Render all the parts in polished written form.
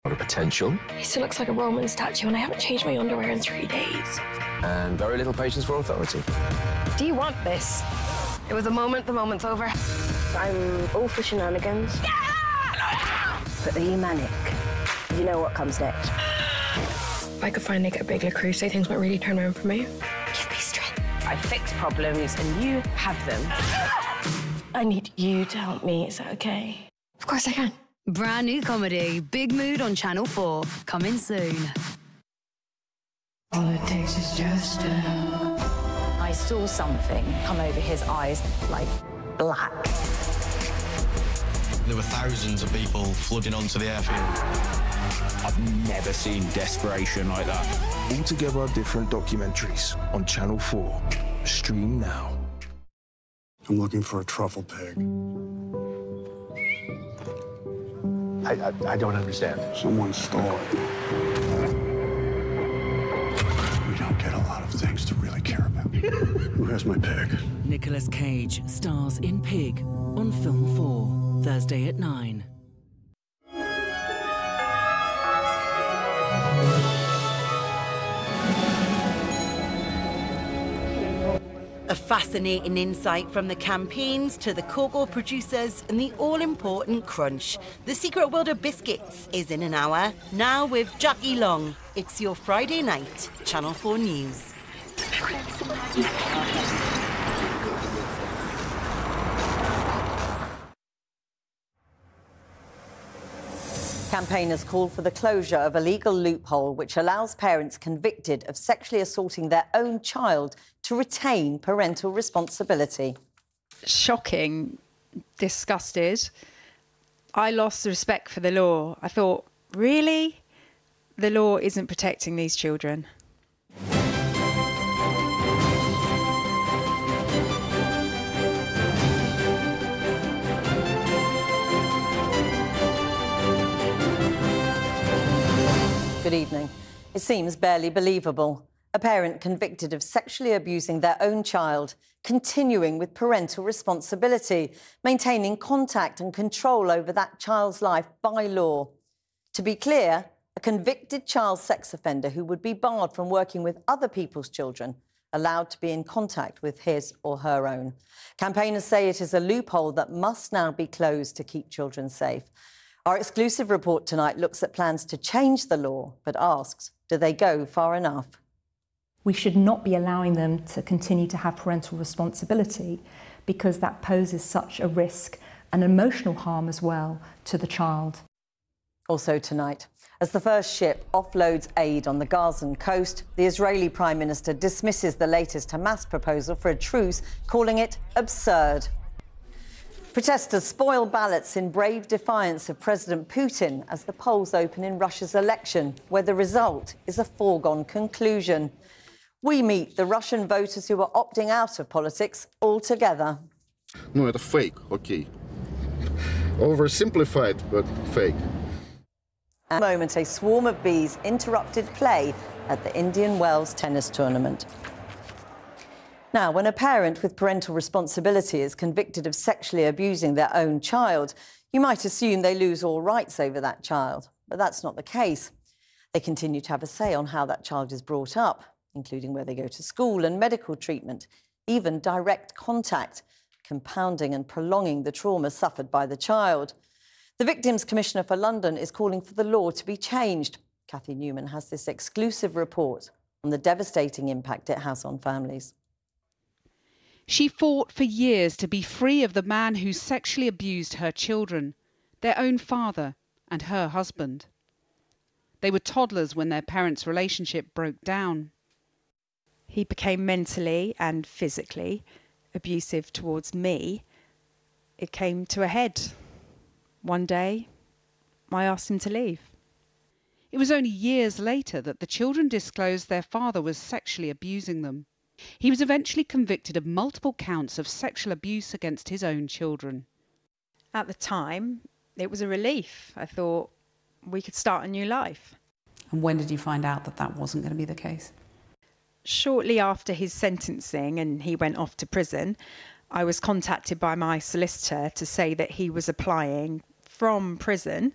lot of potential. He still looks like a Roman statue and I haven't changed my underwear in 3 days. And very little patience for authority. Do you want this? It was a moment, the moment's over. I'm all for shenanigans. But are you manic? You know what comes next. If I could finally get Big Crusade, things might really turn around for me. Give me strength. I fix problems and you have them. I need you to help me, is that okay? Of course I can. Brand new comedy, Big Mood on Channel 4, coming soon. All it takes is just I saw something come over his eyes like black. There were thousands of people flooding onto the airfield. I've never seen desperation like that. Altogether different documentaries on Channel 4. Stream now. I'm looking for a truffle pig. I don't understand. Someone stole it. We don't get a lot of things to really care about. Who has my pig? Nicolas Cage stars in Pig on Film 4, Thursday at 9. A fascinating insight from the campaigns to the cocoa producers and the all-important crunch. The Secret World of Biscuits is in an hour. Now with Jackie Long. It's your Friday night, Channel 4 News. Campaigners call for the closure of a legal loophole which allows parents convicted of sexually assaulting their own child to retain parental responsibility. Shocking, disgusted. I lost respect for the law. I thought, really? The law isn't protecting these children. Good evening. It seems barely believable. A parent convicted of sexually abusing their own child, continuing with parental responsibility, maintaining contact and control over that child's life by law. To be clear, a convicted child sex offender who would be barred from working with other people's children, allowed to be in contact with his or her own. Campaigners say it is a loophole that must now be closed to keep children safe. Our exclusive report tonight looks at plans to change the law, but asks, do they go far enough? We should not be allowing them to continue to have parental responsibility because that poses such a risk and emotional harm as well to the child. Also tonight, as the first ship offloads aid on the Gazan coast, the Israeli Prime Minister dismisses the latest Hamas proposal for a truce, calling it absurd. Protesters spoil ballots in brave defiance of President Putin as the polls open in Russia's election, where the result is a foregone conclusion. We meet the Russian voters who are opting out of politics altogether. No, it's fake, okay. Oversimplified, but fake. At the moment, a swarm of bees interrupted play at the Indian Wells tennis tournament. Now, when a parent with parental responsibility is convicted of sexually abusing their own child, you might assume they lose all rights over that child. But that's not the case. They continue to have a say on how that child is brought up, including where they go to school and medical treatment, even direct contact, compounding and prolonging the trauma suffered by the child. The Victims Commissioner for London is calling for the law to be changed. Cathy Newman has this exclusive report on the devastating impact it has on families. She fought for years to be free of the man who sexually abused her children, their own father and her husband. They were toddlers when their parents' relationship broke down. He became mentally and physically abusive towards me. It came to a head. One day, I asked him to leave. It was only years later that the children disclosed their father was sexually abusing them. He was eventually convicted of multiple counts of sexual abuse against his own children. At the time, it was a relief. I thought we could start a new life. And when did you find out that that wasn't going to be the case? Shortly after his sentencing and he went off to prison, I was contacted by my solicitor to say that he was applying from prison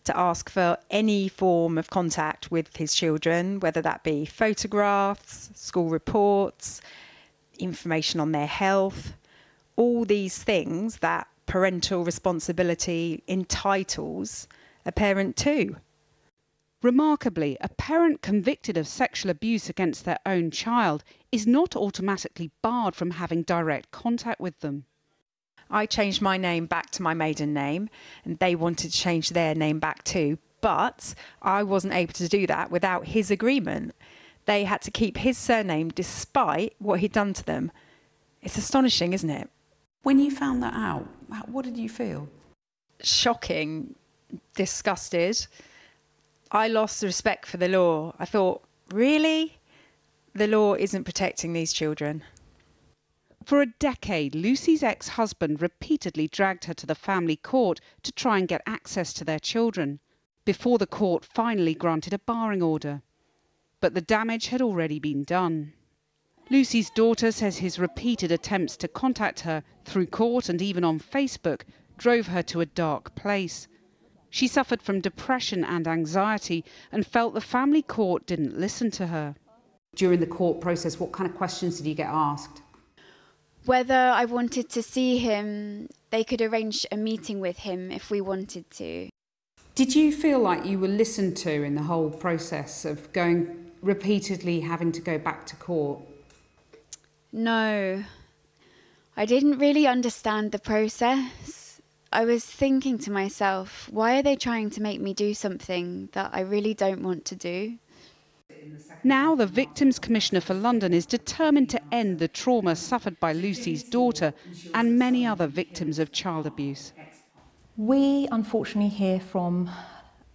to ask for any form of contact with his children, whether that be photographs, school reports, information on their health, all these things that parental responsibility entitles a parent to. Remarkably, a parent convicted of sexual abuse against their own child is not automatically barred from having direct contact with them. I changed my name back to my maiden name, and they wanted to change their name back too, but I wasn't able to do that without his agreement. They had to keep his surname despite what he'd done to them. It's astonishing, isn't it? When you found that out, what did you feel? Shocking, disgusted. I lost respect for the law. I thought, really? The law isn't protecting these children. For a decade, Lucy's ex-husband repeatedly dragged her to the family court to try and get access to their children, before the court finally granted a barring order. But the damage had already been done. Lucy's daughter says his repeated attempts to contact her through court and even on Facebook drove her to a dark place. She suffered from depression and anxiety and felt the family court didn't listen to her. During the court process, what kind of questions did you get asked? Whether I wanted to see him, they could arrange a meeting with him if we wanted to. Did you feel like you were listened to in the whole process of going repeatedly having to go back to court? No, I didn't really understand the process. I was thinking to myself, why are they trying to make me do something that I really don't want to do? Now the Victims Commissioner for London is determined to end the trauma suffered by Lucy's daughter and many other victims of child abuse. We unfortunately hear from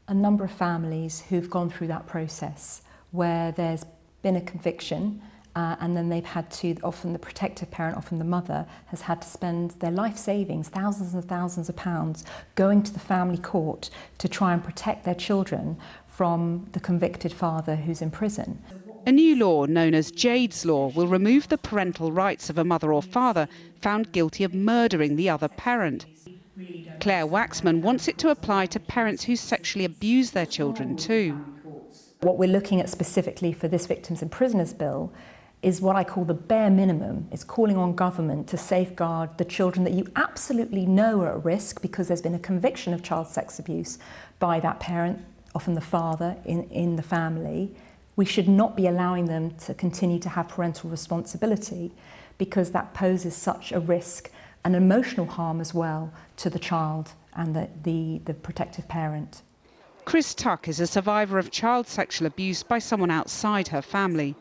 a number of families who've gone through that process where there's been a conviction and then they've had to, often the protective parent, often the mother, has had to spend their life savings, thousands and thousands of pounds, going to the family court to try and protect their children from the convicted father who's in prison. A new law known as Jade's Law will remove the parental rights of a mother or father found guilty of murdering the other parent. Claire Waxman wants it to apply to parents who sexually abuse their children too. What we're looking at specifically for this Victims and Prisoners Bill is what I call the bare minimum. It's calling on government to safeguard the children that you absolutely know are at risk because there's been a conviction of child sex abuse by that parent, often the father in the family. We should not be allowing them to continue to have parental responsibility because that poses such a risk and emotional harm as well to the child and the protective parent. Chris Tuck is a survivor of child sexual abuse by someone outside her family.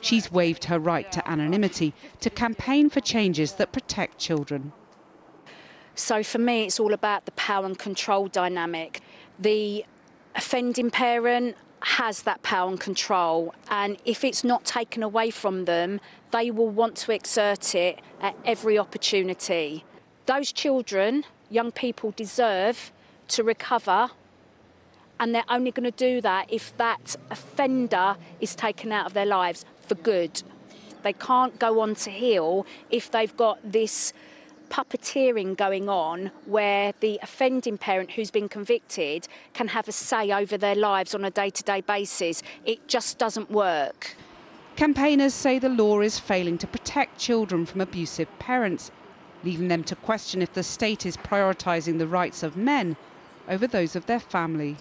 She's waived her right to anonymity to campaign for changes that protect children. So for me, it's all about the power and control dynamic. The offending parent has that power and control, and if it's not taken away from them, they will want to exert it at every opportunity. Those children, young people, deserve to recover, and they're only going to do that if that offender is taken out of their lives for good. They can't go on to heal if they've got this puppeteering going on where the offending parent who's been convicted can have a say over their lives on a day-to-day basis. It just doesn't work. Campaigners say the law is failing to protect children from abusive parents, leaving them to question if the state is prioritising the rights of men over those of their family.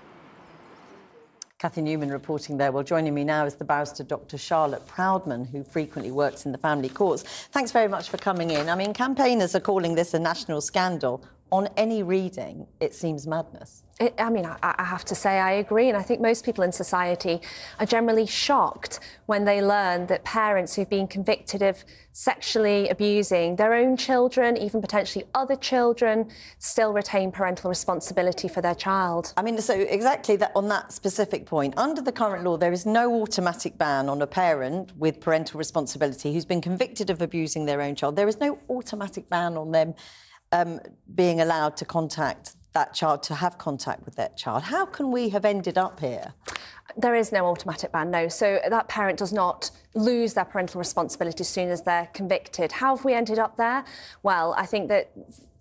Cathy Newman reporting there. Well, joining me now is the barrister Dr. Charlotte Proudman, who frequently works in the family courts. Thanks very much for coming in. I mean, campaigners are calling this a national scandal. On any reading, it seems madness. I have to say I agree, and I think most people in society are generally shocked when they learn that parents who've been convicted of sexually abusing their own children, even potentially other children, still retain parental responsibility for their child. I mean, so exactly that on that specific point, under the current law, there is no automatic ban on a parent with parental responsibility who's been convicted of abusing their own child. There is no automatic ban on them being allowed to contact that child, to have contact with that child. How can we have ended up here? There is no automatic ban, no. So that parent does not lose their parental responsibility as soon as they're convicted. How have we ended up there? Well, I think that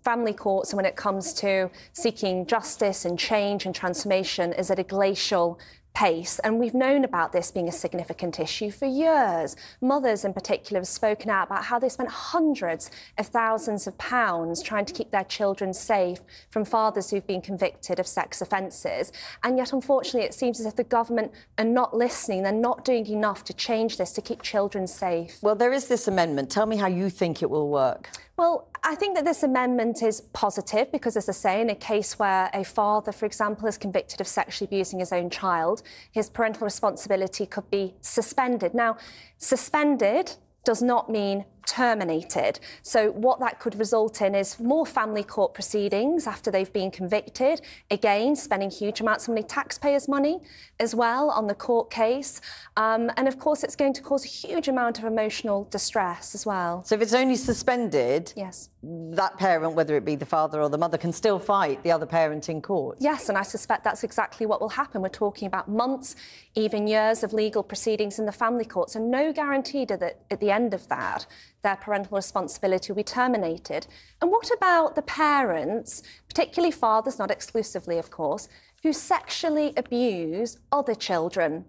family courts, and when it comes to seeking justice and change and transformation, is at a glacial pace. And we've known about this being a significant issue for years. Mothers in particular have spoken out about how they spent hundreds of thousands of pounds trying to keep their children safe from fathers who've been convicted of sex offences. And yet, unfortunately, it seems as if the government are not listening. They're not doing enough to change this, to keep children safe. Well, there is this amendment. Tell me how you think it will work. Well, I think that this amendment is positive because, as I say, in a case where a father, for example, is convicted of sexually abusing his own child, his parental responsibility could be suspended. Now, suspended does not mean terminated. So what that could result in is more family court proceedings after they've been convicted, again spending huge amounts of money, taxpayers' money as well on the court case. And of course it's going to cause a huge amount of emotional distress as well. So if it's only suspended, yes, that parent, whether it be the father or the mother, can still fight the other parent in court? Yes, and I suspect that's exactly what will happen. We're talking about months, even years of legal proceedings in the family courts, and no guarantee that at the end of that their parental responsibility will be terminated. And what about the parents, particularly fathers, not exclusively, of course, who sexually abuse other children?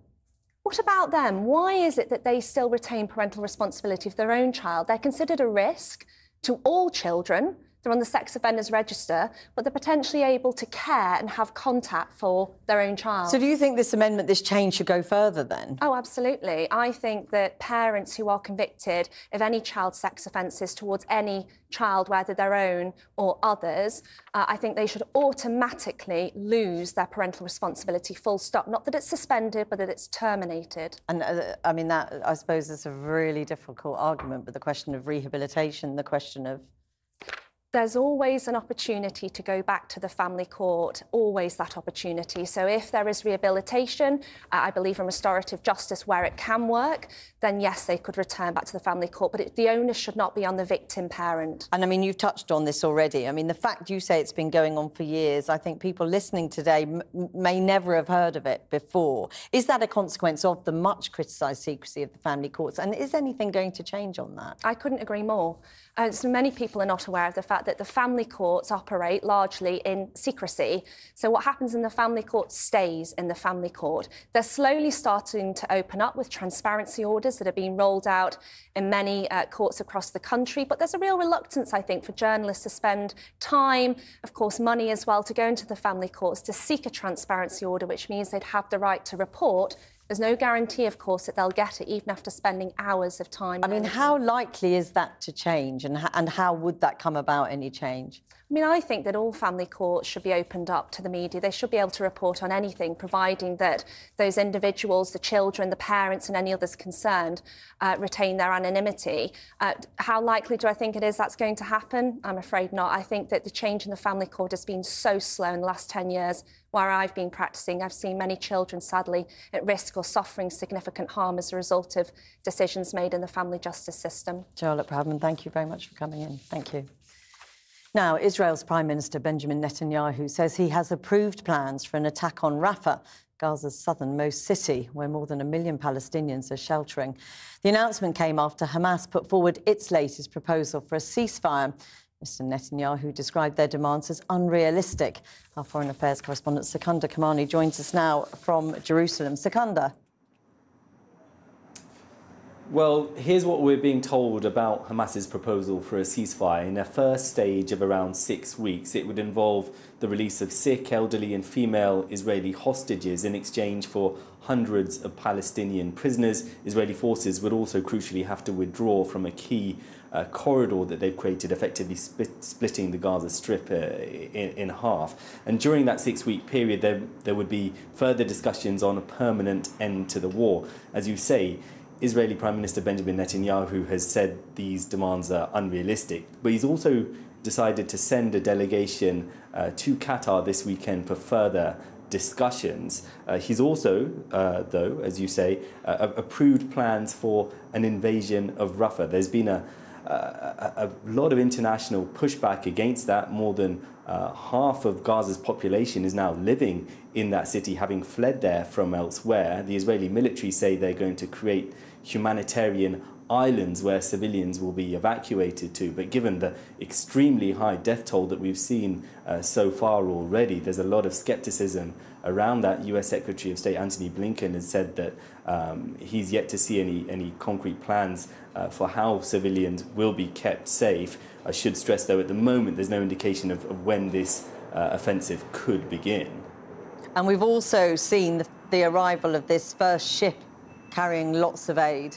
What about them? Why is it that they still retain parental responsibility for their own child? They're considered a risk to all children. They're on the sex offenders register, but they're potentially able to care and have contact for their own child. So do you think this amendment, this change, should go further then? Oh, absolutely. I think that parents who are convicted of any child sex offences towards any child, whether their own or others, I think they should automatically lose their parental responsibility, full stop. Not that it's suspended, but that it's terminated. And I mean, that, I suppose, is a really difficult argument, but the question of rehabilitation, the question of... There's always an opportunity to go back to the family court, always that opportunity. So if there is rehabilitation, I believe in restorative justice where it can work, then yes, they could return back to the family court. But the onus should not be on the victim parent. And I mean, you've touched on this already. I mean, the fact you say it's been going on for years, I think people listening today may never have heard of it before. Is that a consequence of the much criticised secrecy of the family courts? And is anything going to change on that? I couldn't agree more. So many people are not aware of the fact that the family courts operate largely in secrecy. So what happens in the family court stays in the family court. They're slowly starting to open up with transparency orders that are being rolled out in many courts across the country. But there's a real reluctance, I think, for journalists to spend time, of course, money as well, to go into the family courts to seek a transparency order, which means they'd have the right to report. There's no guarantee, of course, that they'll get it, even after spending hours of time. I mean, how likely is that to change, and how would that come about, any change? I mean, I think that all family courts should be opened up to the media. They should be able to report on anything, providing that those individuals, the children, the parents and any others concerned retain their anonymity. How likely do I think it is that's going to happen? I'm afraid not. I think that the change in the family court has been so slow in the last 10 years. Where I've been practising, I've seen many children, sadly, at risk or suffering significant harm as a result of decisions made in the family justice system. Charlotte Proudman, thank you very much for coming in. Thank you. Now, Israel's Prime Minister Benjamin Netanyahu says he has approved plans for an attack on Rafah, Gaza's southernmost city, where more than 1 million Palestinians are sheltering. The announcement came after Hamas put forward its latest proposal for a ceasefire. Mr Netanyahu described their demands as unrealistic. Our Foreign Affairs correspondent Sikandar Kamani joins us now from Jerusalem. Sikandar. Well, here's what we're being told about Hamas's proposal for a ceasefire. In a first stage of around 6 weeks, it would involve the release of sick, elderly and female Israeli hostages in exchange for hundreds of Palestinian prisoners. Israeli forces would also crucially have to withdraw from a key corridor that they've created, effectively splitting the Gaza Strip in half. And during that 6-week period, there would be further discussions on a permanent end to the war. As you say, Israeli Prime Minister Benjamin Netanyahu has said these demands are unrealistic, but he's also decided to send a delegation to Qatar this weekend for further discussions. He's also, though, as you say, approved plans for an invasion of Rafah. There's been a lot of international pushback against that. More than half of Gaza's population is now living in that city, having fled there from elsewhere. The Israeli military say they're going to create humanitarian islands where civilians will be evacuated to. But given the extremely high death toll that we've seen so far already, there's a lot of skepticism around that. US Secretary of State Antony Blinken has said that he's yet to see any concrete plans for how civilians will be kept safe. I should stress, though, at the moment there's no indication of when this offensive could begin. And we've also seen the arrival of this first ship carrying lots of aid.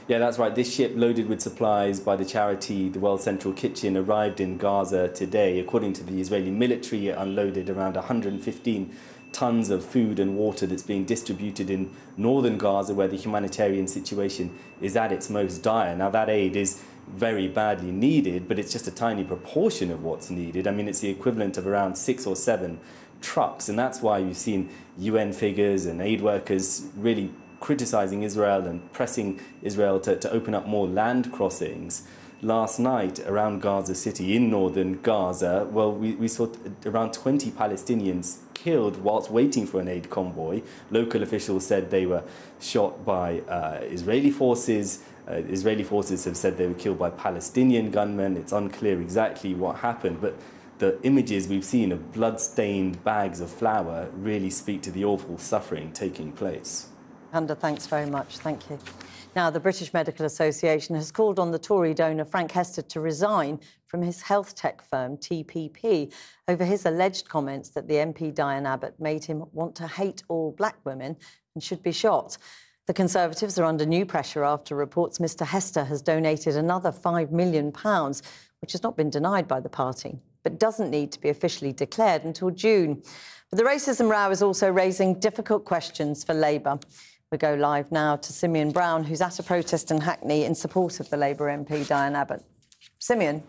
Yeah, that's right. This ship, loaded with supplies by the charity The World Central Kitchen, arrived in Gaza today. According to the Israeli military, it unloaded around 115 tons of food and water that's being distributed in northern Gaza, where the humanitarian situation is at its most dire. Now, that aid is very badly needed, but it's just a tiny proportion of what's needed. I mean, it's the equivalent of around 6 or 7 trucks, and that's why you've seen UN figures and aid workers really criticising Israel and pressing Israel to open up more land crossings. Last night around Gaza City in northern Gaza, well, we saw around 20 Palestinians killed whilst waiting for an aid convoy. Local officials said they were shot by Israeli forces. Israeli forces have said they were killed by Palestinian gunmen. It's unclear exactly what happened, but the images we've seen of blood-stained bags of flour really speak to the awful suffering taking place. Handa, thanks very much. Thank you. Now, the British Medical Association has called on the Tory donor Frank Hester to resign from his health tech firm, TPP, over his alleged comments that the MP Diane Abbott made him want to hate all black women and should be shot. The Conservatives are under new pressure after reports Mr Hester has donated another £5 million, which has not been denied by the party, but doesn't need to be officially declared until June. But the racism row is also raising difficult questions for Labour. We go live now to Simeon Brown, who's at a protest in Hackney in support of the Labour MP Diane Abbott. Simeon.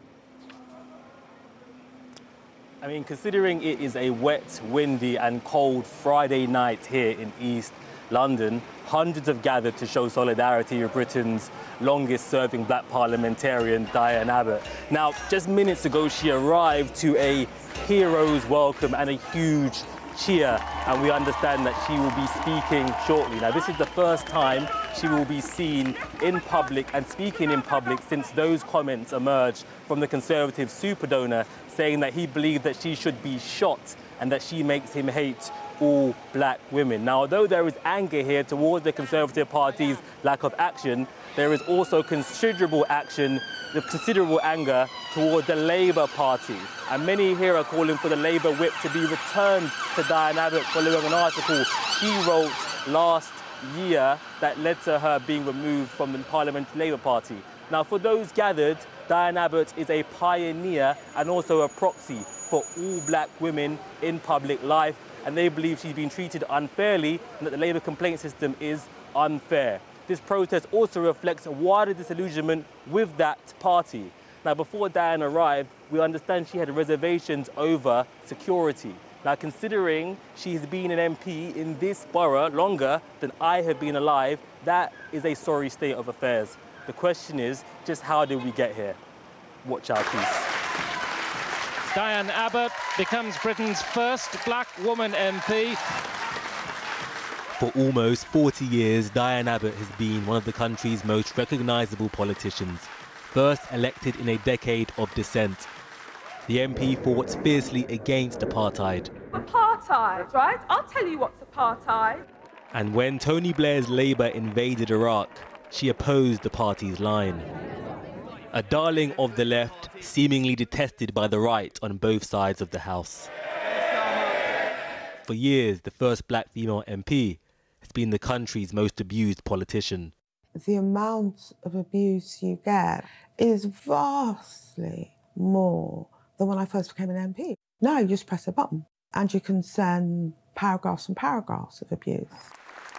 I mean, considering it is a wet, windy and cold Friday night here in East London, hundreds have gathered to show solidarity with Britain's longest-serving black parliamentarian, Diane Abbott. Now, just minutes ago, she arrived to a hero's welcome and a huge cheer, and we understand that she will be speaking shortly. Now, this is the first time she will be seen in public and speaking in public since those comments emerged from the Conservative super donor saying that he believed that she should be shot and that she makes him hate all black women. Now, although there is anger here towards the Conservative Party's lack of action, there is also considerable anger toward the Labour Party. And many here are calling for the Labour whip to be returned to Diane Abbott following an article she wrote last year that led to her being removed from the Parliamentary Labour Party. Now, for those gathered, Diane Abbott is a pioneer and also a proxy for all black women in public life, and they believe she's been treated unfairly and that the Labour complaint system is unfair. This protest also reflects a wider disillusionment with that party. Now, before Diane arrived, we understand she had reservations over security. Now, considering she's been an MP in this borough longer than I have been alive, that is a sorry state of affairs. The question is, just how did we get here? Watch our piece. Diane Abbott becomes Britain's first black woman MP. For almost 40 years, Diane Abbott has been one of the country's most recognisable politicians, first elected in a decade of dissent. The MP fought fiercely against apartheid. Apartheid, right? I'll tell you what's apartheid. And when Tony Blair's Labour invaded Iraq, she opposed the party's line. A darling of the left, seemingly detested by the right on both sides of the House. For years, the first black female MP has been the country's most abused politician. The amount of abuse you get is vastly more than when I first became an MP. Now you just press a button and you can send paragraphs and paragraphs of abuse.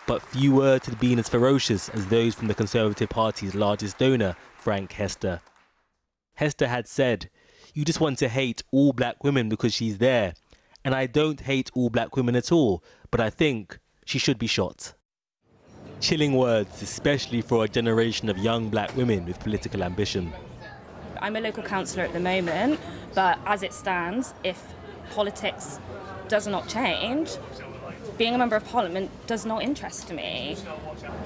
But few words had been as ferocious as those from the Conservative Party's largest donor, Frank Hester. Hester had said, "You just want to hate all black women because she's there. And I don't hate all black women at all, but I think she should be shot." Chilling words, especially for a generation of young black women with political ambition. I'm a local councillor at the moment, but as it stands, if politics does not change, being a member of parliament does not interest me.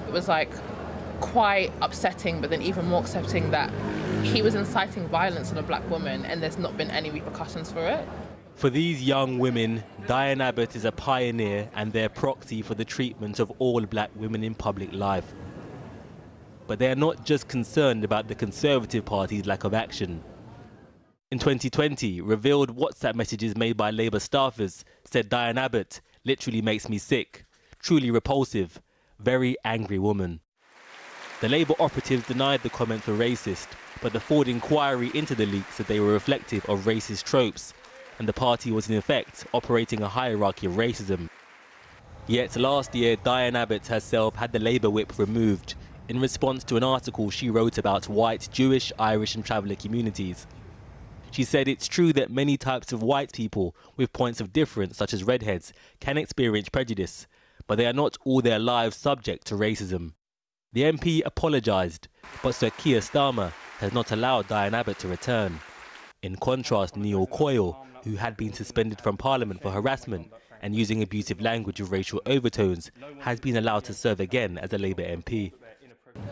It was like quite upsetting, but then even more upsetting that he was inciting violence on a black woman and there's not been any repercussions for it. For these young women, Diane Abbott is a pioneer and their proxy for the treatment of all black women in public life. But they are not just concerned about the Conservative Party's lack of action. In 2020, revealed WhatsApp messages made by Labour staffers said Diane Abbott literally makes me sick, truly repulsive, very angry woman. The Labour operatives denied the comments were racist, but the Ford inquiry into the leaks said they were reflective of racist tropes, and the party was in effect operating a hierarchy of racism. Yet last year, Diane Abbott herself had the Labour whip removed in response to an article she wrote about white, Jewish, Irish and traveller communities. She said it's true that many types of white people with points of difference, such as redheads, can experience prejudice, but they are not all their lives subject to racism. The MP apologised, but Sir Keir Starmer has not allowed Diane Abbott to return. In contrast, Neil Coyle, who had been suspended from Parliament for harassment and using abusive language with racial overtones, has been allowed to serve again as a Labour MP.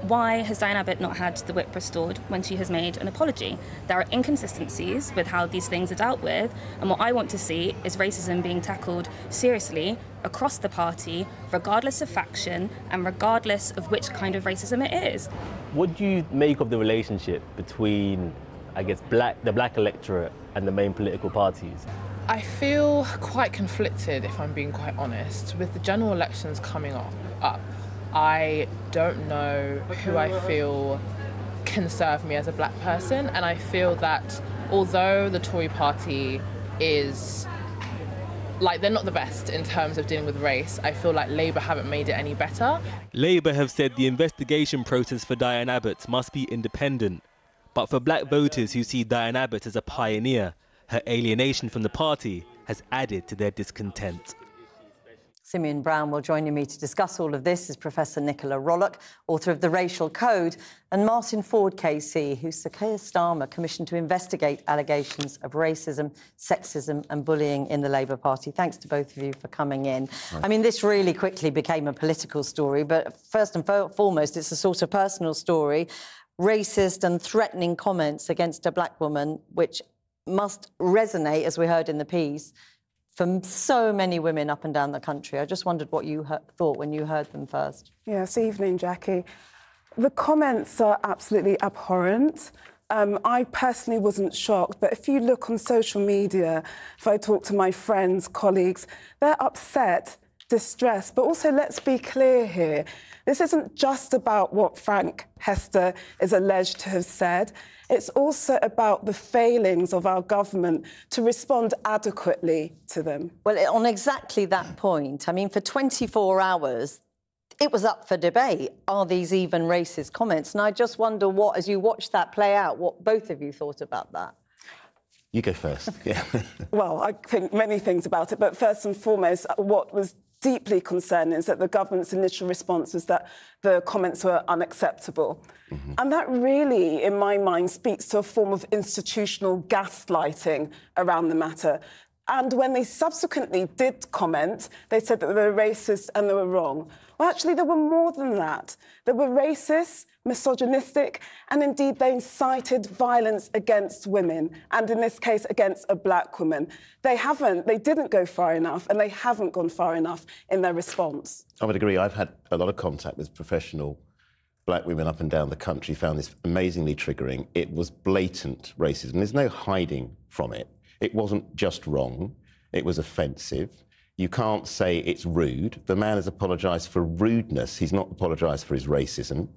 Why has Diane Abbott not had the whip restored when she has made an apology? There are inconsistencies with how these things are dealt with, and what I want to see is racism being tackled seriously across the party, regardless of faction and regardless of which kind of racism it is. What do you make of the relationship between, I guess, the black electorate and the main political parties? I feel quite conflicted, if I'm being quite honest, with the general elections coming up. I don't know who I feel can serve me as a black person, and I feel that although the Tory party is, they're not the best in terms of dealing with race, I feel like Labour haven't made it any better. Labour have said the investigation process for Diane Abbott must be independent. But for black voters who see Diane Abbott as a pioneer, her alienation from the party has added to their discontent. Simeon Brown will join me to discuss all of this is Professor Nicola Rollock, author of The Racial Code, and Martin Ford KC, who Sir Keir Starmer commissioned to investigate allegations of racism, sexism and bullying in the Labour Party. Thanks to both of you for coming in. Right. I mean, this really quickly became a political story, but first and foremost, it's a sort of personal story. Racist and threatening comments against a black woman, which must resonate, as we heard in the piece, from so many women up and down the country. I just wondered what you thought when you heard them first. Yes, evening, Jackie. The comments are absolutely abhorrent. I personally wasn't shocked, but if you look on social media, if I talk to my friends, colleagues, they're upset, distressed. But also, let's be clear here. This isn't just about what Frank Hester is alleged to have said. It's also about the failings of our government to respond adequately to them. Well, on exactly that point, I mean, for 24 hours, it was up for debate. Are these even racist comments? And I just wonder what, as you watched that play out, what both of you thought about that. You go first. Yeah. Well, I think many things about it, but first and foremost, what was deeply concerning is that the government's initial response was that the comments were unacceptable. Mm-hmm. And that really, in my mind, speaks to a form of institutional gaslighting around the matter. And when they subsequently did comment, they said that they were racist and they were wrong. Well, actually, there were more than that. They were racist, misogynistic, and indeed they incited violence against women, and in this case, against a black woman. They didn't go far enough, and they haven't gone far enough in their response. I would agree. I've had a lot of contact with professional black women up and down the country, found this amazingly triggering. It was blatant racism. There's no hiding from it. It wasn't just wrong, it was offensive. You can't say it's rude. The man has apologised for rudeness. He's not apologised for his racism.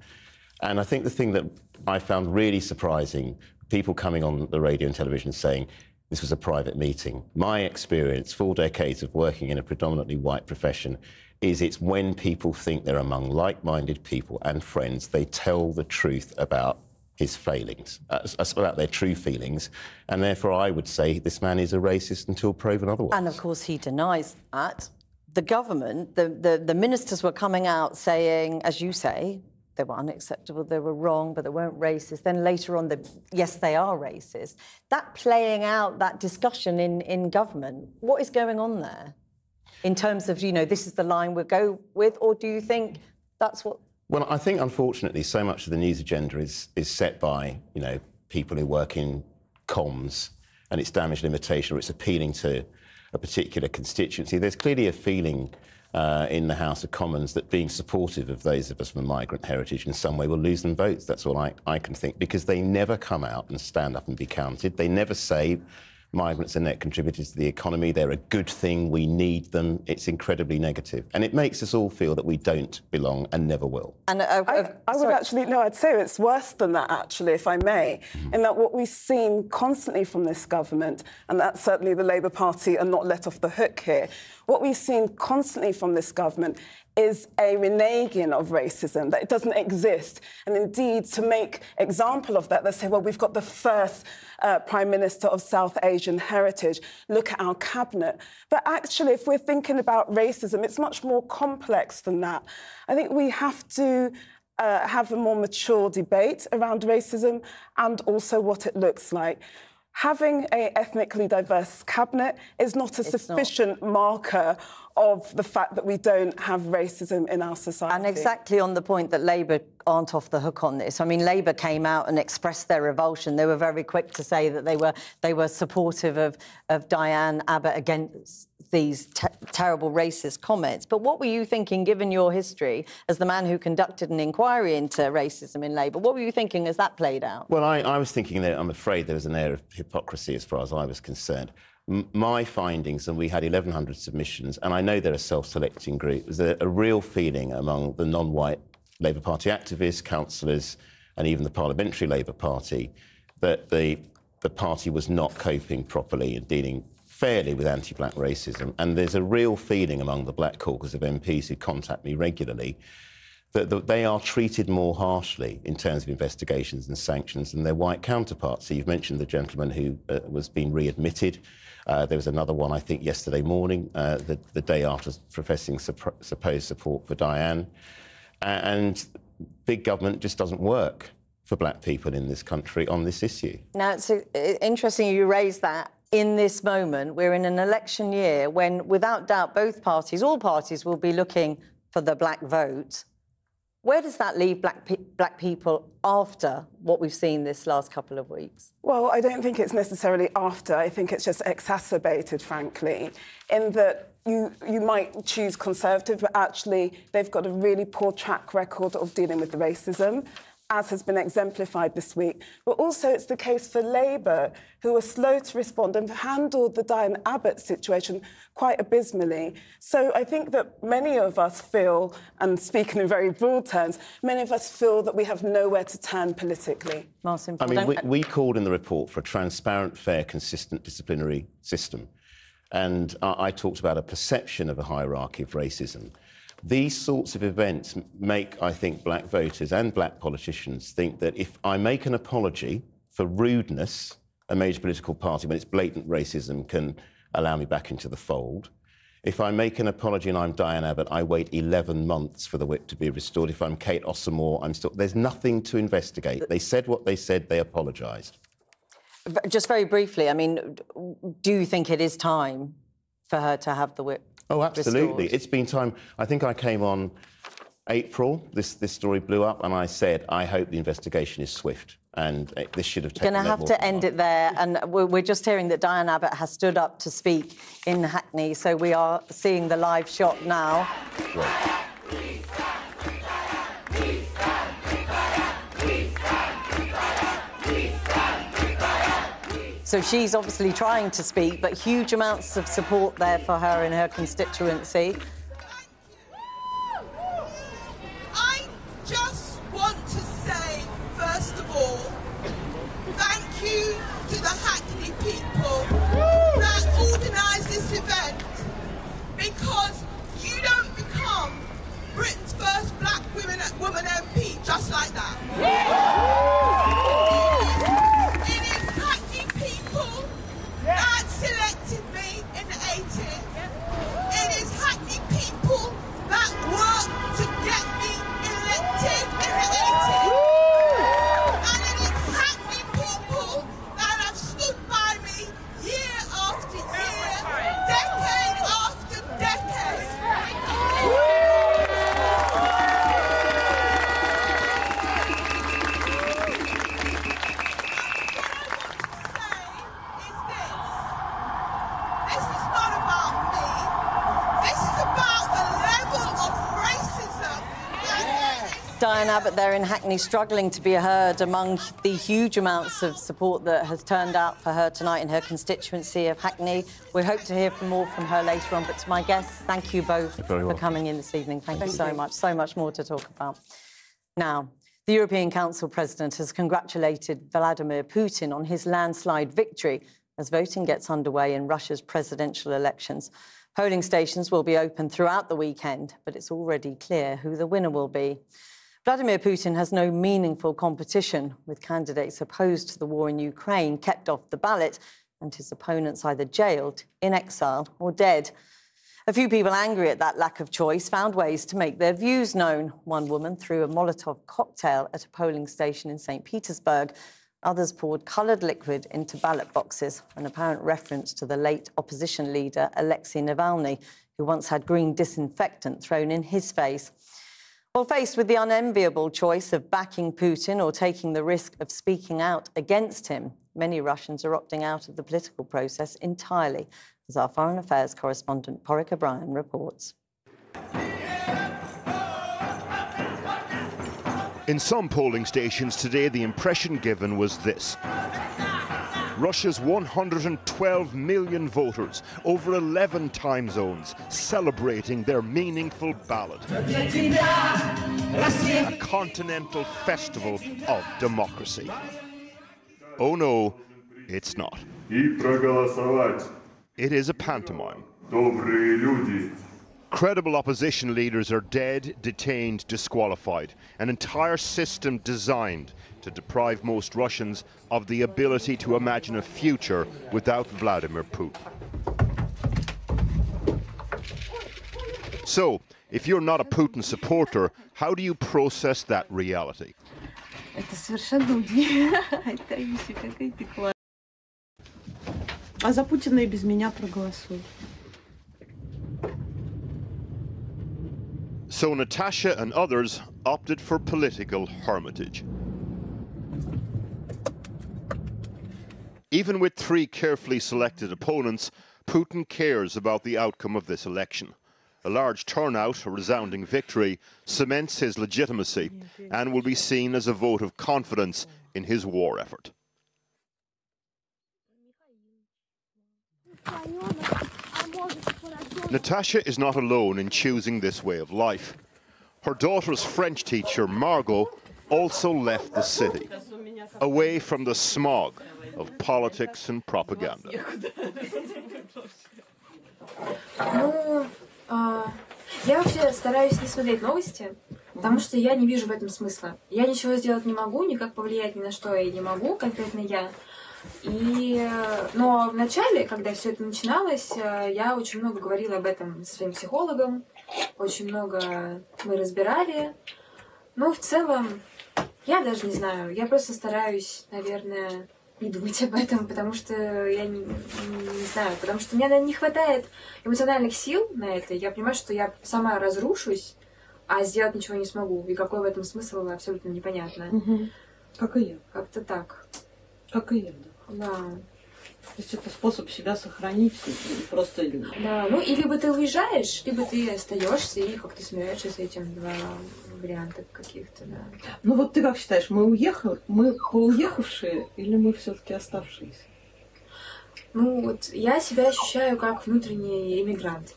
And I think the thing that I found really surprising, people coming on the radio and television saying this was a private meeting. My experience, 4 decades of working in a predominantly white profession, is it's when people think they're among like-minded people and friends, they tell the truth about his failings, about their true feelings, and therefore I would say this man is a racist until proven otherwise. And of course he denies that. The government, the ministers were coming out saying, as you say, they were unacceptable, they were wrong, but they weren't racist. Then later on, yes, they are racist. That playing out, that discussion in government, what is going on there? In terms of, this is the line we'll go with, or do you think that's what Well, I think, unfortunately, so much of the news agenda is set by, people who work in comms, and it's damage limitation, or it's appealing to a particular constituency. There's clearly a feeling in the House of Commons that being supportive of those of us from migrant heritage in some way will lose them votes. That's all I can think, because they never come out and stand up and be counted. They never say migrants are net contributors to the economy. They're a good thing. We need them. It's incredibly negative. And it makes us all feel that we don't belong and never will. And I would actually, no, I'd say it's worse than that, actually, if I may, in that what we've seen constantly from this government, and that's certainly the Labour Party are not let off the hook here, what we've seen constantly from this government is a reneging of racism, that it doesn't exist. And indeed, to make example of that, they say, well, we've got the first Prime Minister of South Asian heritage. Look at our cabinet. But actually, if we're thinking about racism, it's much more complex than that. I think we have to have a more mature debate around racism and also what it looks like. Having an ethnically diverse cabinet is not a sufficient marker of the fact that we don't have racism in our society. And exactly on the point that Labour aren't off the hook on this. I mean, Labour came out and expressed their revulsion. They were very quick to say that they were supportive of Diane Abbott against these terrible racist comments. But what were you thinking, given your history as the man who conducted an inquiry into racism in Labour? What were you thinking as that played out? Well, I was thinking that I'm afraid there was an air of hypocrisy as far as I was concerned. My findings, and we had 1,100 submissions, and I know they're a self-selecting group, there's a real feeling among the non-white Labour Party activists, councillors, and even the Parliamentary Labour Party, that the party was not coping properly and dealing fairly with anti-black racism. And there's a real feeling among the black caucus of MPs who contact me regularly that they are treated more harshly in terms of investigations and sanctions than their white counterparts. So you've mentioned the gentleman who was being readmitted. There was another one, I think, yesterday morning, the day after professing supposed support for Diane. And big government just doesn't work for black people in this country on this issue. Now, it's interesting you raise that. In this moment, we're in an election year when, without doubt, both parties, all parties, will be looking for the black vote. Where does that leave black people after what we've seen this last couple of weeks? Well, I don't think it's necessarily after. I think it's just exacerbated, frankly, in that you might choose Conservative, but actually they've got a really poor track record of dealing with the racism, as has been exemplified this week. But also it's the case for Labour, who are slow to respond and handled the Diane Abbott situation quite abysmally. So I think that many of us feel, and speaking in very broad terms, many of us feel that we have nowhere to turn politically. Martin, I mean, we called in the report for a transparent, fair, consistent disciplinary system. And I talked about a perception of a hierarchy of racism. These sorts of events make, I think, black voters and black politicians think that if I make an apology for rudeness, a major political party, when it's blatant racism, can allow me back into the fold. If I make an apology and I'm Diane Abbott, I wait 11 months for the whip to be restored. If I'm Kate Ossamore, I'm still... There's nothing to investigate. They said what they said, they apologised. Just very briefly, I mean, do you think it is time for her to have the whip? Oh, absolutely. Restored? It's been time. I think I came on April, this story blew up, and I said, I hope the investigation is swift. And this should have taken... You're going to have to end it there. And we're just hearing that Diane Abbott has stood up to speak in Hackney, so we are seeing the live shot now. Great. So she's obviously trying to speak, but huge amounts of support there for her in her constituency. I just want to say, first of all, thank you to the Hackney people that organised this event, because you don't become Britain's first black woman MP just like that. That selected me in the 80s. It is Hackney people that worked to get me elected in the 80s. And it is Hackney people that have stood by me year after year, decade after decade. Diane Abbott there in Hackney, struggling to be heard among the huge amounts of support that has turned out for her tonight in her constituency of Hackney. We hope to hear more from her later on, but to my guests, thank you both for coming in this evening. Thank you so much. So much more to talk about. Now, the European Council President has congratulated Vladimir Putin on his landslide victory as voting gets underway in Russia's presidential elections. Polling stations will be open throughout the weekend, but it's already clear who the winner will be. Vladimir Putin has no meaningful competition, with candidates opposed to the war in Ukraine kept off the ballot and his opponents either jailed, in exile or dead. A few people angry at that lack of choice found ways to make their views known. One woman threw a Molotov cocktail at a polling station in St. Petersburg. Others poured coloured liquid into ballot boxes, an apparent reference to the late opposition leader Alexei Navalny, who once had green disinfectant thrown in his face. Well, faced with the unenviable choice of backing Putin or taking the risk of speaking out against him, many Russians are opting out of the political process entirely, as our Foreign Affairs correspondent Porrick O'Brien reports. In some polling stations today, the impression given was this. Russia's 112 million voters, over 11 time zones, celebrating their meaningful ballot. A continental festival of democracy. Oh no, it's not. It is a pantomime. Credible opposition leaders are dead, detained, disqualified. An entire system designed to deprive most Russians of the ability to imagine a future without Vladimir Putin. So, if you're not a Putin supporter, how do you process that reality? А за Путина и без меня проголосуй. So Natasha and others opted for political hermitage. Even with 3 carefully selected opponents, Putin cares about the outcome of this election. A large turnout, a resounding victory, cements his legitimacy and will be seen as a vote of confidence in his war effort. Natasha is not alone in choosing this way of life. Her daughter's French teacher, Margot, also left the city, away from the smog of politics and propaganda. Я вообще стараюсь не смотреть новости, потому что я не вижу в этом смысла. Я ничего сделать не могу, никак повлиять ни на что я не могу, конкретно я. Но в начале, когда все это начиналось, я очень много говорила об этом со своим психологом, очень много мы разбирали. Ну, в целом, я даже не знаю, я просто стараюсь, наверное, не думать об этом, потому что я не знаю, потому что мне, наверное, не хватает эмоциональных сил на это. Я понимаю, что я сама разрушусь, а сделать ничего не смогу. И какой в этом смысл, абсолютно непонятно. Как и я. Как-то так. Как и я, да. Да. То есть это способ себя сохранить просто. Да, ну и либо ты уезжаешь, либо ты остаешься и как-то смеешься с этим, два варианта каких-то, да. Ну вот ты как считаешь, мы уехавшие или мы все-таки оставшиеся? Ну вот я себя ощущаю как внутренний иммигрант.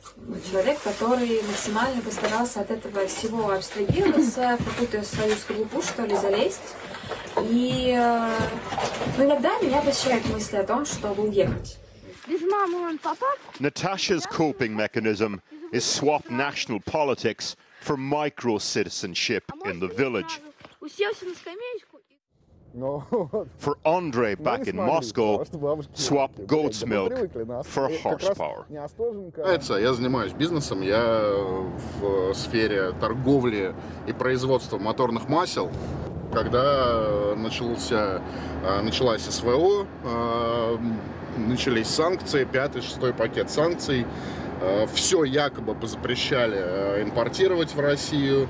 Человек, который максимально постарался от этого всего абстрагироваться, в какую-то свою скорлупу, что ли, залезть. И иногда меня посещают мысли о том, чтобы уехать. Natasha's coping mechanism is swap national politics for micro-citizenship in the village. For Andrei back in Moscow, swap goat's milk for horsepower. Я занимаюсь бизнесом, я в сфере торговли и производства моторных масел. Когда началась СВО, начались санкции, 5-й, 6-й пакет санкций, все якобы запрещали импортировать в Россию,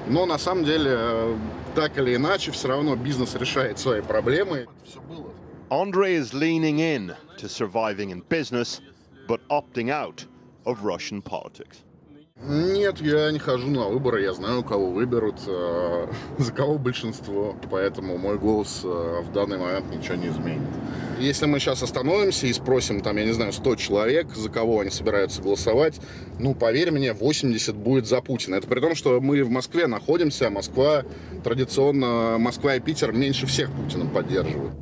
но на самом деле так или иначе все равно бизнес решает свои проблемы. Andrei is leaning in to surviving in business, but opting out of Russian politics. Нет, я не хожу на выборы, я знаю, кого выберут, за кого большинство, поэтому мой голос в данный момент ничего не изменит. Если мы сейчас остановимся и спросим, там, я не знаю, 100 человек, за кого они собираются голосовать, ну, поверь мне, 80 будет за Путина. Это при том, что мы в Москве находимся, а Москва, традиционно, Москва и Питер меньше всех Путина поддерживают.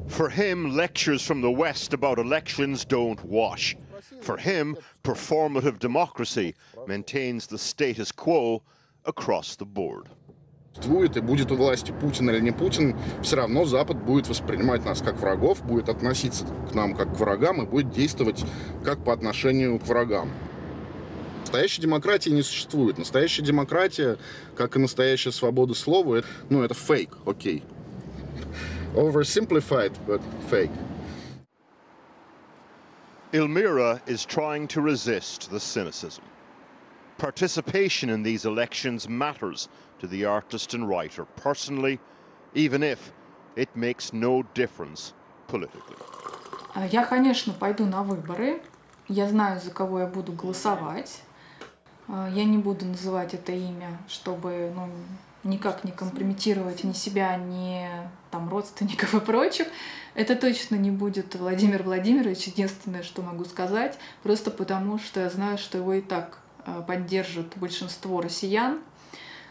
For him, lectures from the West about elections don't wash. For him, performative democracy maintains the status quo across the board. Будет и будет у власти Путин или не Путин, все равно Запад будет воспринимать нас как врагов, будет относиться к нам как к врагам и будет действовать как по отношению к врагам. Настоящей демократии не существует. Настоящая демократия, как и настоящая свобода слова, ну, это фейк, окей. Oversimplified, but fake. Elmira is trying to resist the cynicism. Participation in these elections matters to the artist and writer personally, even if it makes no difference politically. Я, конечно, пойду на выборы. Я знаю, за кого я буду голосовать. Я не буду называть это имя, чтобы никак не компрометировать ни себя, ни там, родственников и прочих. Это точно не будет Владимир Владимирович, единственное, что могу сказать, просто потому что я знаю, что его и так поддержит большинство россиян.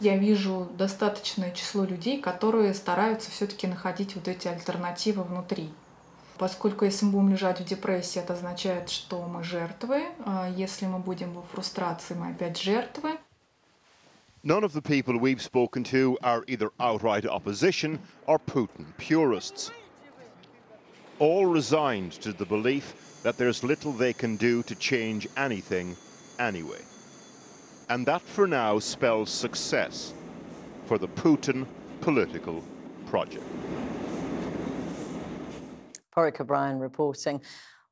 Я вижу достаточное число людей, которые стараются все-таки находить вот эти альтернативы внутри. Поскольку если мы будем лежать в депрессии, это означает, что мы жертвы. Если мы будем во фрустрации, мы опять жертвы. None of the people we've spoken to are either outright opposition or Putin purists. All resigned to the belief that there's little they can do to change anything anyway. And that for now spells success for the Putin political project. Porrick O'Brien reporting.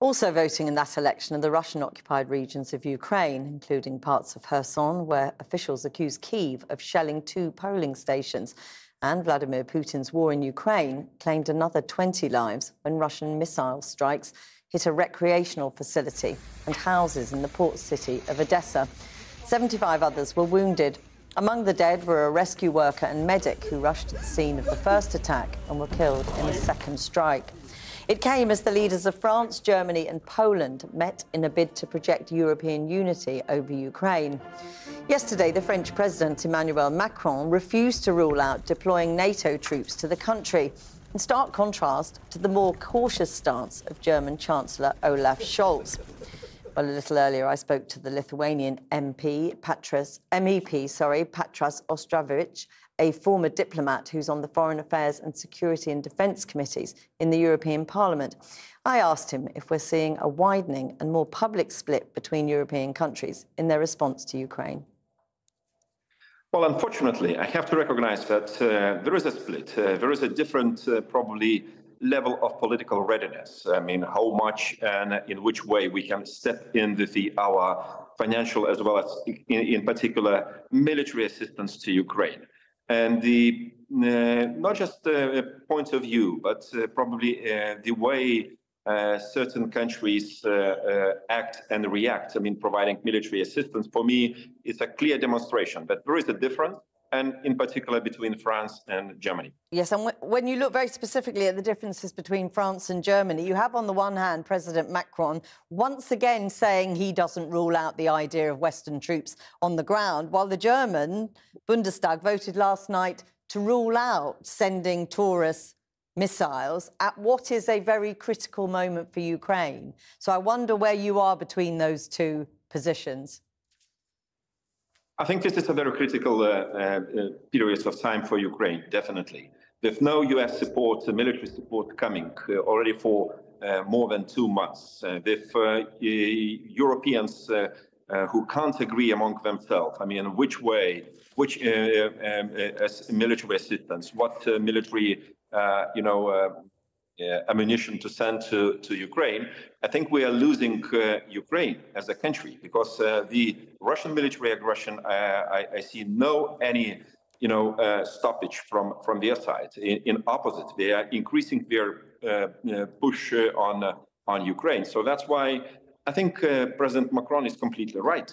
Also voting in that election are the Russian-occupied regions of Ukraine, including parts of Kherson, where officials accuse Kyiv of shelling 2 polling stations. And Vladimir Putin's war in Ukraine claimed another 20 lives when Russian missile strikes hit a recreational facility and houses in the port city of Odessa. 75 others were wounded. Among the dead were a rescue worker and medic who rushed to the scene of the first attack and were killed in a second strike. It came as the leaders of France, Germany and Poland met in a bid to project European unity over Ukraine. Yesterday, the French President Emmanuel Macron refused to rule out deploying NATO troops to the country, in stark contrast to the more cautious stance of German Chancellor Olaf Scholz. Well, a little earlier, I spoke to the Lithuanian MEP, Petras Ostravich, a former diplomat who's on the Foreign Affairs and Security and Defence Committees in the European Parliament. I asked him if we're seeing a widening and more public split between European countries in their response to Ukraine. Well, unfortunately, I have to recognize that there is a split. There is a different, probably, level of political readiness. I mean, how much and in which way we can step in with our financial as well as, in particular, military assistance to Ukraine. And the not just the point of view, but probably the way certain countries act and react, I mean, providing military assistance, for me, is a clear demonstration that there is a difference, and in particular between France and Germany. Yes, and when you look very specifically at the differences between France and Germany, you have on the one hand President Macron once again saying he doesn't rule out the idea of Western troops on the ground, while the German Bundestag voted last night to rule out sending Taurus missiles at what is a very critical moment for Ukraine. So I wonder where you are between those two positions. I think this is a very critical period of time for Ukraine, definitely. With no US support, military support coming already for more than 2 months, with Europeans who can't agree among themselves, I mean, which way, which military assistance, what military, ammunition to send to Ukraine, I think we are losing Ukraine as a country, because the Russian military aggression, I see any stoppage from their side. In opposite, they are increasing their push on Ukraine. So that's why I think President Macron is completely right.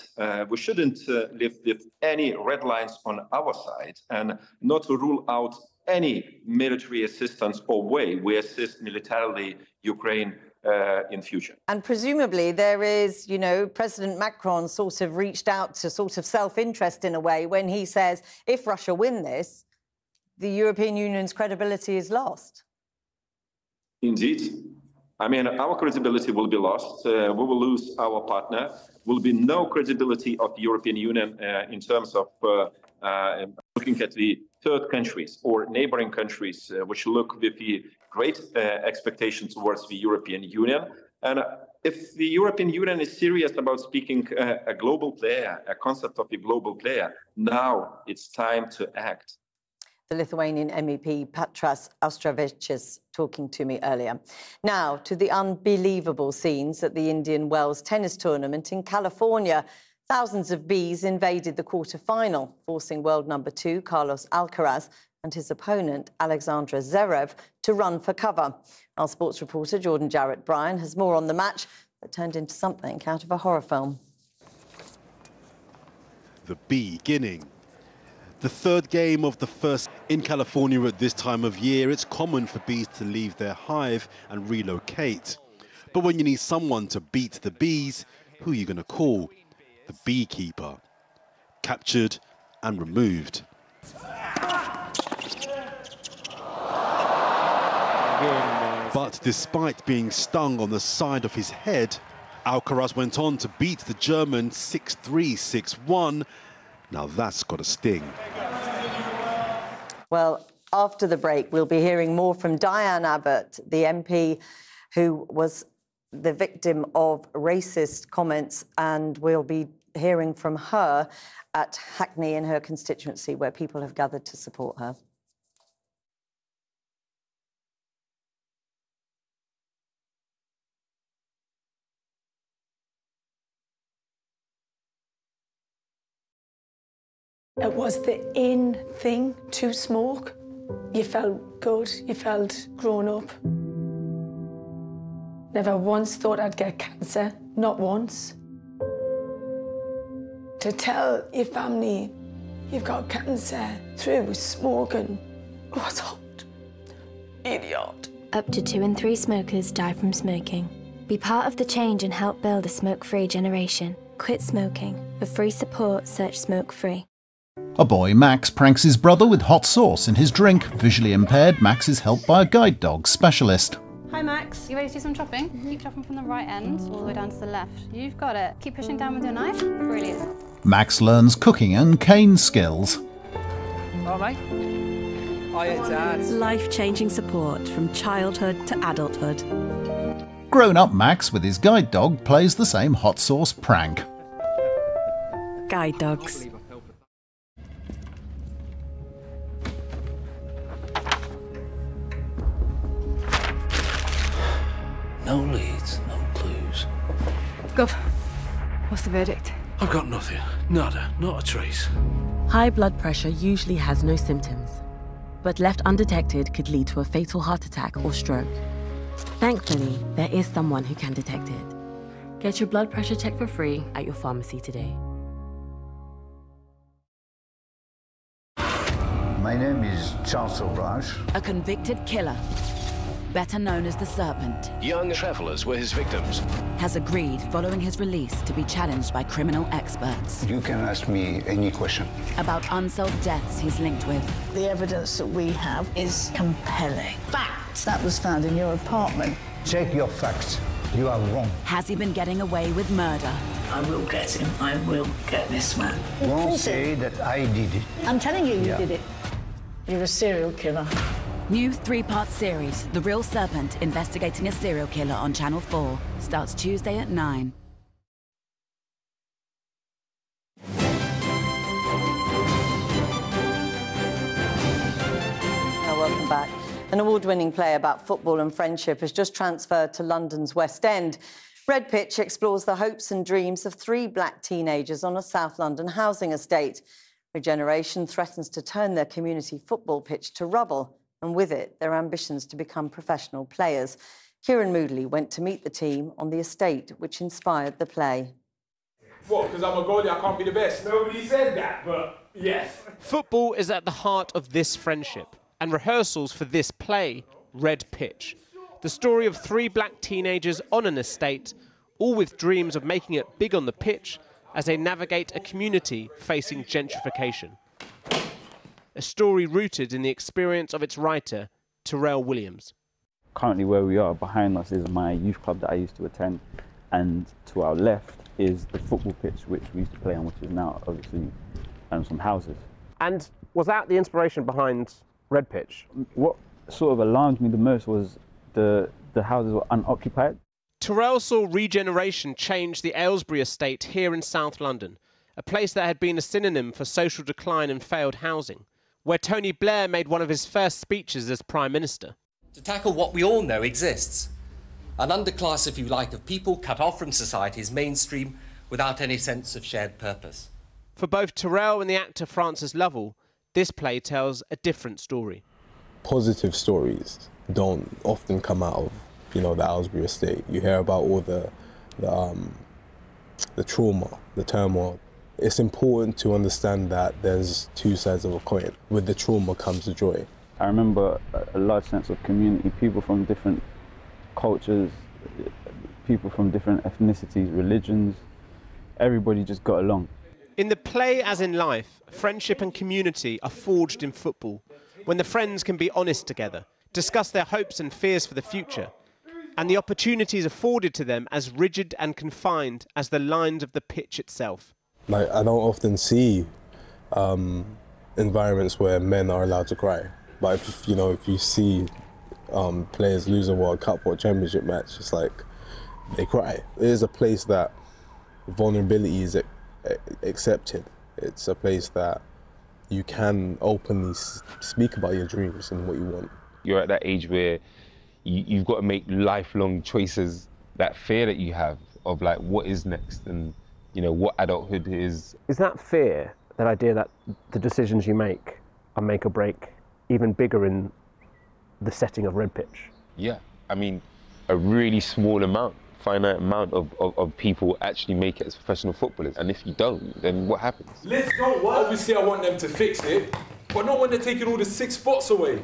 We shouldn't live with any red lines on our side and not rule out any military assistance or way we assist militarily Ukraine in future. And presumably there is, you know, President Macron sort of reached out to sort of self-interest in a way when he says, if Russia win this, the European Union's credibility is lost. Indeed. I mean, our credibility will be lost. We will lose our partner. Will be no credibility of the European Union in terms of looking at the third countries or neighboring countries, which look with the great expectation towards the European Union. And if the European Union is serious about speaking a global player, a concept of a global player, now it's time to act. The Lithuanian MEP Petras Auštrevičius talking to me earlier. Now to the unbelievable scenes at the Indian Wells tennis tournament in California. Thousands of bees invaded the quarter-final, forcing world number 2 Carlos Alcaraz and his opponent Alexandra Zverev to run for cover. Our sports reporter Jordan Jarrett Bryan has more on the match that turned into something out of a horror film. The beginning. The third game of the first in California at this time of year. It's common for bees to leave their hive and relocate. But when you need someone to beat the bees, who are you going to call? The beekeeper. Captured and removed. But despite being stung on the side of his head, Alcaraz went on to beat the German 6-3, 6-1. Now that's got a sting. Well, after the break, we'll be hearing more from Diane Abbott, the MP who was the victim of racist comments, and we'll be hearing from her at Hackney in her constituency, where people have gathered to support her. It was the in thing to smoke. You felt good, you felt grown up. Never once thought I'd get cancer, not once. To tell your family you've got cancer through smoking was hard. Idiot. Up to 2 in 3 smokers die from smoking. Be part of the change and help build a smoke-free generation. Quit smoking. For free support, search Smoke Free. A boy, Max, pranks his brother with hot sauce in his drink. Visually impaired, Max is helped by a guide dog specialist. Hi Max, you ready to do some chopping? Keep chopping from the right end all the way down to the left. You've got it. Keep pushing down with your knife. Brilliant. Max learns cooking and cane skills. Oh mate. Hiya Dad. Life-changing support from childhood to adulthood. Grown-up Max with his guide dog plays the same hot sauce prank. Guide dogs. No leads, no clues. Gov, what's the verdict? I've got nothing. Nada. Not a trace. High blood pressure usually has no symptoms, but left undetected could lead to a fatal heart attack or stroke. Thankfully, there is someone who can detect it. Get your blood pressure checked for free at your pharmacy today. My name is Charles Sauvage. A convicted killer, better known as the Serpent. Young travellers were his victims. Has agreed, following his release, to be challenged by criminal experts. You can ask me any question. About unsolved deaths he's linked with. The evidence that we have is compelling. Fact! That was found in your apartment. Check your facts. You are wrong. Has he been getting away with murder? I will get him. I will get this man. Don't say that I did it. I'm telling you, you did it. You're a serial killer. New 3-part series, The Real Serpent, investigating a serial killer on Channel 4. Starts Tuesday at 9. Welcome back. An award-winning play about football and friendship has just transferred to London's West End. Red Pitch explores the hopes and dreams of 3 black teenagers on a South London housing estate. Regeneration threatens to turn their community football pitch to rubble, and with it, their ambitions to become professional players. Kieran Moodley went to meet the team on the estate which inspired the play. What, because I'm a goalie, I can't be the best? Nobody said that, but yes. Football is at the heart of this friendship and rehearsals for this play, Red Pitch. The story of 3 black teenagers on an estate, all with dreams of making it big on the pitch as they navigate a community facing gentrification. A story rooted in the experience of its writer, Terrell Williams. Currently where we are, behind us is my youth club that I used to attend, and to our left is the football pitch which we used to play on, which is now obviously some houses. And was that the inspiration behind Red Pitch? What sort of alarmed me the most was the houses were unoccupied. Terrell saw regeneration change the Aylesbury estate here in South London, a place that had been a synonym for social decline and failed housing, where Tony Blair made one of his first speeches as Prime Minister. To tackle what we all know exists, an underclass, if you like, of people cut off from society's mainstream without any sense of shared purpose. For both Terrell and the actor Francis Lovell, this play tells a different story. Positive stories don't often come out of, the Aylesbury estate. You hear about all the trauma, the turmoil. It's important to understand that there's 2 sides of a coin. With the trauma comes the joy. I remember a large sense of community, people from different cultures, people from different ethnicities, religions. Everybody just got along. In the play, as in life, friendship and community are forged in football, when the friends can be honest together, discuss their hopes and fears for the future, and the opportunities afforded to them as rigid and confined as the lines of the pitch itself. I don't often see environments where men are allowed to cry. But if you see players lose a World Cup or Championship match, it's like they cry. It is a place that vulnerability is accepted. It's a place that you can openly speak about your dreams and what you want. You're at that age where you've got to make lifelong choices. That fear that you have of like what is next and what adulthood is. Is that fear, that idea that the decisions you make are make or break, even bigger in the setting of Red Pitch? Yeah, I mean, a really small finite amount of people actually make it as professional footballers. And if you don't, then what happens? Let's go. Obviously, I want them to fix it, but not when they're taking all the 6 spots away.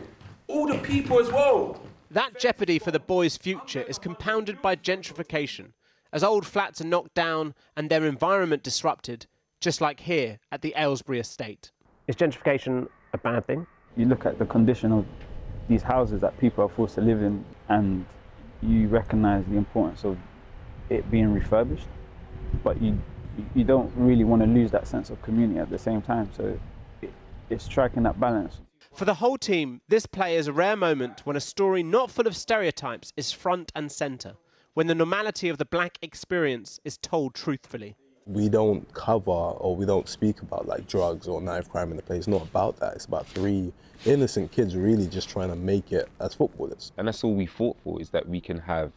All the people as well. That jeopardy for the boys' future is compounded by gentrification, as old flats are knocked down and their environment disrupted, just like here at the Aylesbury estate. Is gentrification a bad thing? You look at the condition of these houses that people are forced to live in, and you recognise the importance of it being refurbished, but you don't really want to lose that sense of community at the same time, so it's striking that balance. For the whole team, this play is a rare moment when a story not full of stereotypes is front and centre, when the normality of the black experience is told truthfully. We don't cover or we don't speak about like drugs or knife crime in the play. It's not about that. It's about 3 innocent kids really just trying to make it as footballers. And that's all we fought for, is that we can have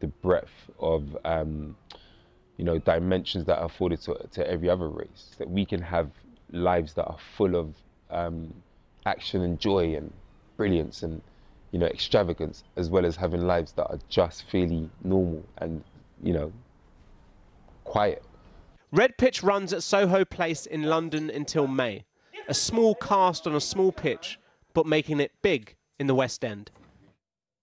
the breadth of dimensions that are afforded to every other race, that we can have lives that are full of action and joy and brilliance and extravagance, as well as having lives that are just fairly normal and quiet. Red Pitch runs at Soho Place in London until May, a small cast on a small pitch, but making it big in the West End.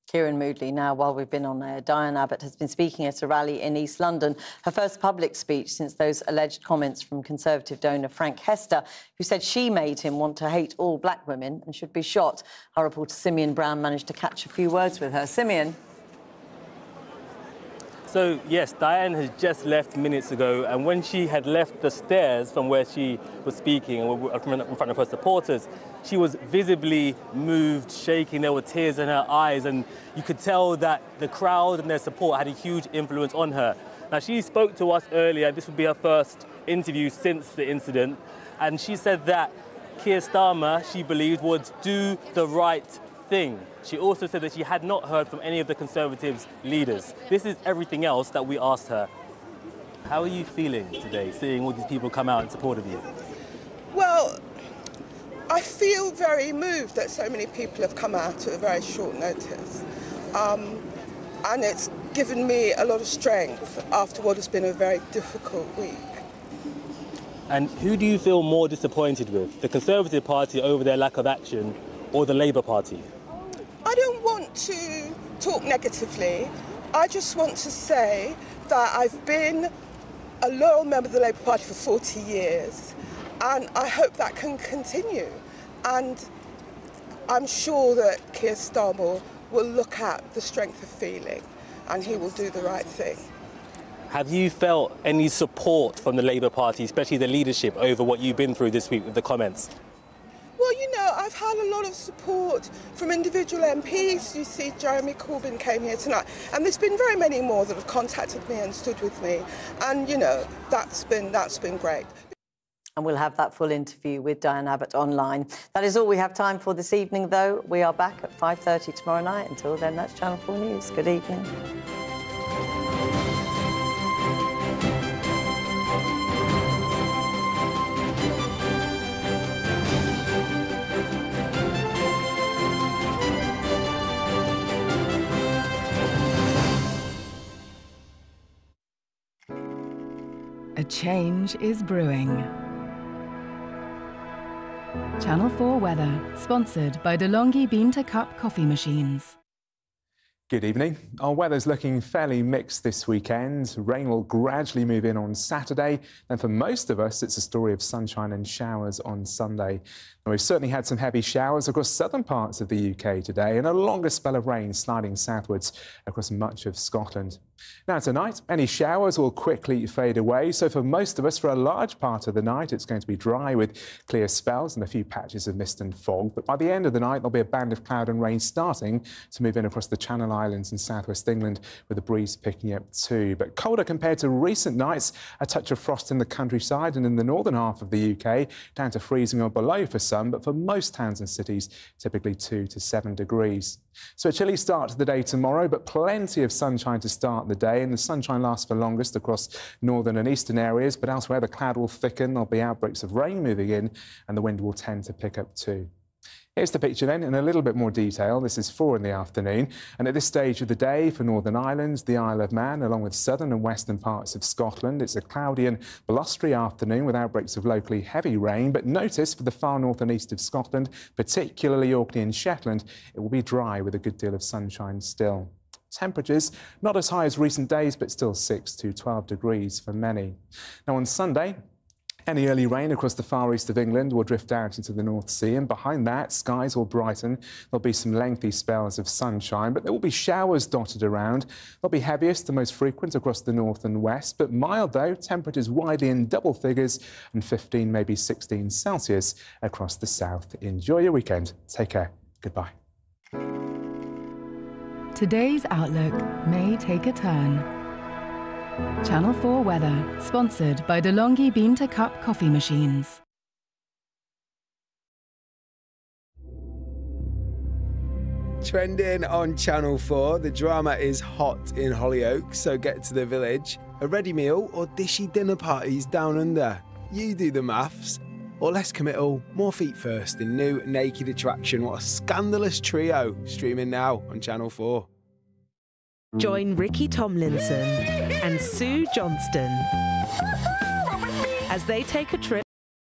Kieran Moodley. Now, while we've been on air, Diane Abbott has been speaking at a rally in East London, her first public speech since those alleged comments from Conservative donor Frank Hester, who said she made him want to hate all black women and should be shot. Our reporter Simeon Brown managed to catch a few words with her. Simeon. So, yes, Diane has just left minutes ago, and when she had left the stairs from where she was speaking in front of her supporters, she was visibly moved, shaking. There were tears in her eyes, and you could tell that the crowd and their support had a huge influence on her. Now, she spoke to us earlier. This would be her first interview since the incident, and she said that Keir Starmer, she believed, would do the right thing. She also said that she had not heard from any of the Conservatives' leaders. This is everything else that we asked her. How are you feeling today, seeing all these people come out in support of you? Well, I feel very moved that so many people have come out at a very short notice. and it's given me a lot of strength after what has been a very difficult week. And who do you feel more disappointed with, the Conservative Party over their lack of action or the Labour Party? I don't want to talk negatively. I just want to say that I've been a loyal member of the Labour Party for 40 years, and I hope that can continue. And I'm sure that Keir Starmer will look at the strength of feeling and he will do the right thing. Have you felt any support from the Labour Party, especially the leadership, over what you've been through this week with the comments? Well, you know, I've had a lot of support from individual MPs. You see, Jeremy Corbyn came here tonight, and there's been very many more that have contacted me and stood with me. And, you know, that's been great. And we'll have that full interview with Diane Abbott online. That is all we have time for this evening, though. We are back at 5:30 tomorrow night. Until then, that's Channel 4 News. Good evening. A change is brewing. Channel 4 weather, sponsored by DeLonghi Bean-to-Cup coffee machines. Good evening. Our weather's looking fairly mixed this weekend. Rain will gradually move in on Saturday, and for most of us, it's a story of sunshine and showers on Sunday. Now, we've certainly had some heavy showers across southern parts of the UK today, and a longer spell of rain sliding southwards across much of Scotland. Now, tonight, any showers will quickly fade away, so for most of us, for a large part of the night, it's going to be dry with clear spells and a few patches of mist and fog. But by the end of the night, there'll be a band of cloud and rain starting to move in across the Channel Islands and southwest England, with the breeze picking up too. But colder compared to recent nights, a touch of frost in the countryside and in the northern half of the UK, down to freezing or below for some, but for most towns and cities, typically 2 to 7 degrees. So a chilly start to the day tomorrow, but plenty of sunshine to start the day, and the sunshine lasts for longest across northern and eastern areas, but elsewhere the cloud will thicken, there'll be outbreaks of rain moving in, and the wind will tend to pick up too. Here's the picture then in a little bit more detail. This is 4 in the afternoon, and at this stage of the day for Northern Ireland, the Isle of Man, along with southern and western parts of Scotland, it's a cloudy and blustery afternoon with outbreaks of locally heavy rain. But notice for the far north and east of Scotland, particularly Orkney and Shetland, it will be dry with a good deal of sunshine still. Temperatures not as high as recent days, but still 6 to 12 degrees for many. Now on Sunday, any early rain across the far east of England will drift out into the North Sea, and behind that, skies will brighten. There'll be some lengthy spells of sunshine, but there will be showers dotted around. They'll be heaviest and most frequent across the north and west, but mild though, temperatures widely in double figures, and 15, maybe 16 Celsius across the south. Enjoy your weekend. Take care. Goodbye. Today's outlook may take a turn. Channel 4 weather, sponsored by DeLonghi Bean-to-Cup coffee machines. Trending on Channel 4, the drama is hot in Hollyoaks, so get to the village. A ready meal or dishy dinner parties down under? You do the maths. Or less committal, more feet first in new Naked Attraction. What a scandalous trio. Streaming now on Channel 4. Join Ricky Tomlinson and Sue Johnston as they take a trip